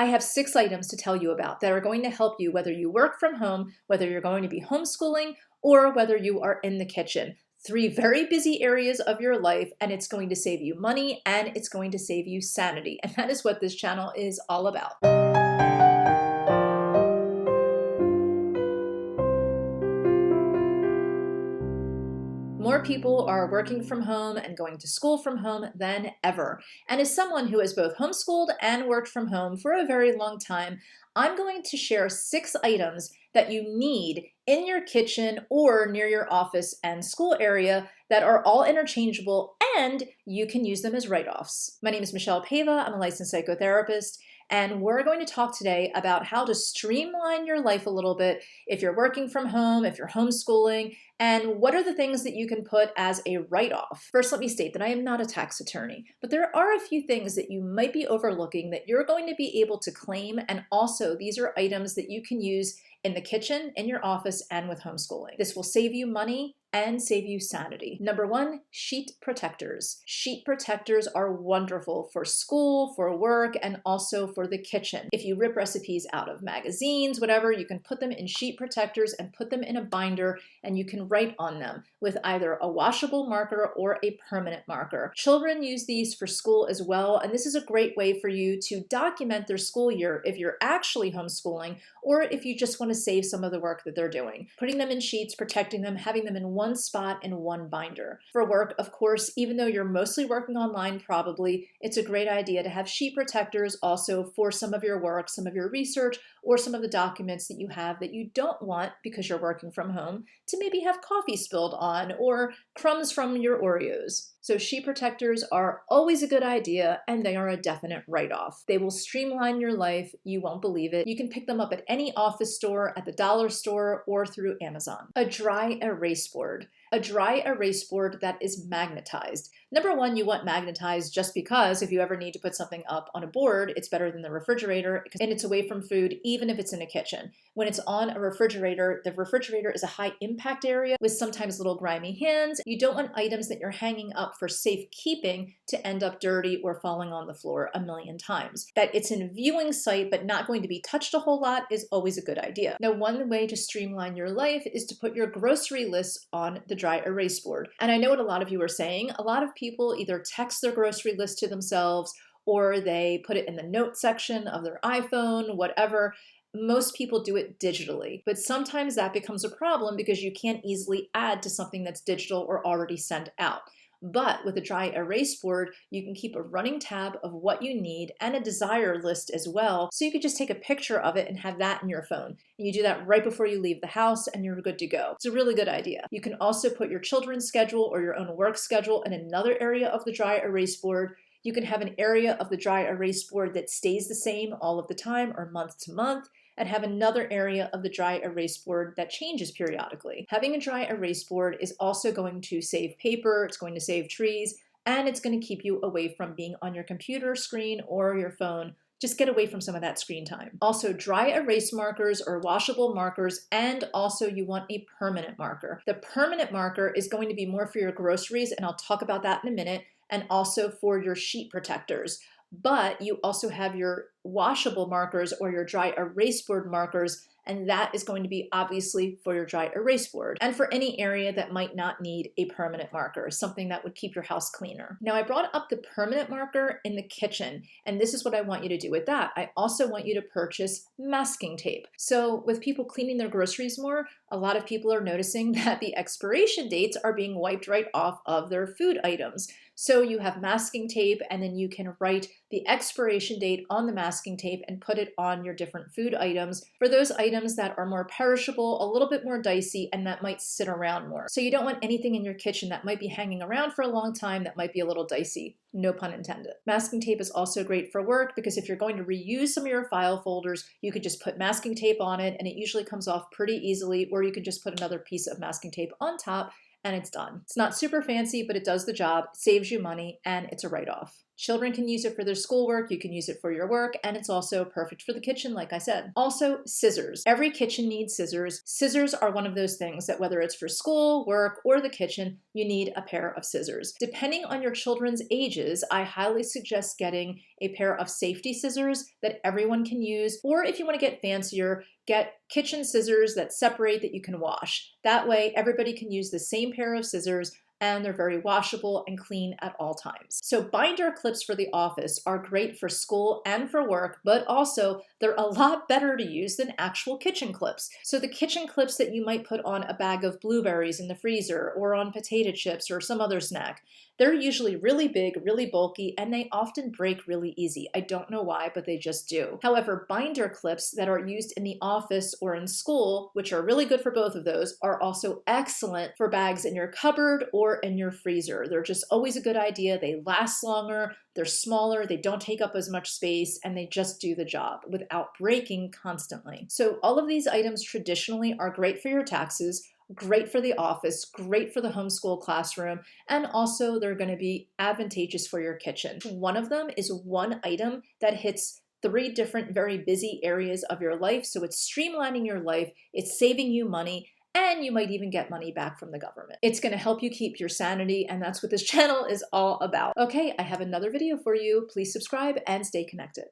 I have 6 items to tell you about that are going to help you whether you work from home, whether you're going to be homeschooling, or whether you are in the kitchen. 3 very busy areas of your life, and it's going to save you money and it's going to save you sanity. And that is what this channel is all about. More people are working from home and going to school from home than ever. And as someone who has both homeschooled and worked from home for a very long time, I'm going to share 6 items that you need in your kitchen or near your office and school area that are all interchangeable and you can use them as write-offs. My name is Michele Paiva. I'm a licensed psychotherapist, and we're going to talk today about how to streamline your life a little bit if you're working from home, if you're homeschooling, and what are the things that you can put as a write-off. First, let me state that I am not a tax attorney, but there are a few things that you might be overlooking that you're going to be able to claim, and also these are items that you can use in the kitchen, in your office, and with homeschooling. This will save you money and save you sanity. Number 1, sheet protectors. Sheet protectors are wonderful for school, for work, and also for the kitchen. If you rip recipes out of magazines, whatever, you can put them in sheet protectors and put them in a binder, and you can write on them with either a washable marker or a permanent marker. Children use these for school as well, and this is a great way for you to document their school year if you're actually homeschooling or if you just want to save some of the work that they're doing. Putting them in sheets, protecting them, having them in one spot in one binder. For work, of course, even though you're mostly working online probably, it's a great idea to have sheet protectors also for some of your work, some of your research, or some of the documents that you have that you don't want, because you're working from home, to maybe have coffee spilled on or crumbs from your Oreos. So sheet protectors are always a good idea, and they are a definite write-off. They will streamline your life. You won't believe it. You can pick them up at any office store, at the dollar store, or through Amazon. A dry erase board. A dry erase board that is magnetized. Number 1, you want magnetized just because if you ever need to put something up on a board, it's better than the refrigerator, and it's away from food even if it's in a kitchen. When it's on a refrigerator, the refrigerator is a high impact area with sometimes little grimy hands. You don't want items that you're hanging up for safekeeping to end up dirty or falling on the floor a million times. That it's in viewing sight but not going to be touched a whole lot is always a good idea. Now, one way to streamline your life is to put your grocery lists on the dry erase board. And I know what a lot of you are saying. A lot of people either text their grocery list to themselves or they put it in the note section of their iPhone, whatever. Most people do it digitally, but sometimes that becomes a problem because you can't easily add to something that's digital or already sent out. But with a dry erase board, you can keep a running tab of what you need and a desire list as well. So you could just take a picture of it and have that in your phone. And you do that right before you leave the house and you're good to go. It's a really good idea. You can also put your children's schedule or your own work schedule in another area of the dry erase board. You can have an area of the dry erase board that stays the same all of the time or month to month, and have another area of the dry erase board that changes periodically. Having a dry erase board is also going to save paper, it's going to save trees, and it's going to keep you away from being on your computer screen or your phone. Just get away from some of that screen time. Also, dry erase markers or washable markers, and also you want a permanent marker. The permanent marker is going to be more for your groceries, and I'll talk about that in a minute, and also for your sheet protectors. But you also have your washable markers or your dry erase board markers, and that is going to be obviously for your dry erase board and for any area that might not need a permanent marker, something that would keep your house cleaner. Now, I brought up the permanent marker in the kitchen, and this is what I want you to do with that. I also want you to purchase masking tape. So with people cleaning their groceries more, a lot of people are noticing that the expiration dates are being wiped right off of their food items. So you have masking tape, and then you can write the expiration date on the masking tape and put it on your different food items for those items that are more perishable, a little bit more dicey, and that might sit around more. So you don't want anything in your kitchen that might be hanging around for a long time that might be a little dicey. No pun intended. Masking tape is also great for work because if you're going to reuse some of your file folders, you could just put masking tape on it and it usually comes off pretty easily, or you could just put another piece of masking tape on top and it's done. It's not super fancy, but it does the job, it saves you money, and it's a write-off. Children can use it for their schoolwork, you can use it for your work, and it's also perfect for the kitchen, like I said. Also, scissors. Every kitchen needs scissors. Scissors are one of those things that whether it's for school, work, or the kitchen, you need a pair of scissors. Depending on your children's ages, I highly suggest getting a pair of safety scissors that everyone can use, or if you want to get fancier, get kitchen scissors that separate that you can wash. That way, everybody can use the same pair of scissors and they're very washable and clean at all times. So binder clips for the office are great for school and for work, but also they're a lot better to use than actual kitchen clips. So the kitchen clips that you might put on a bag of blueberries in the freezer or on potato chips or some other snack, they're usually really big, really bulky, and they often break really easy. I don't know why, but they just do. However, binder clips that are used in the office or in school, which are really good for both of those, are also excellent for bags in your cupboard or in your freezer. They're just always a good idea. They last longer, they're smaller, they don't take up as much space, and they just do the job without breaking constantly. So all of these items traditionally are great for your taxes, great for the office, great for the homeschool classroom, and also they're going to be advantageous for your kitchen. One of them is one item that hits 3 different very busy areas of your life. So it's streamlining your life, it's saving you money, and you might even get money back from the government. It's going to help you keep your sanity, and that's what this channel is all about. Okay, I have another video for you. Please subscribe and stay connected.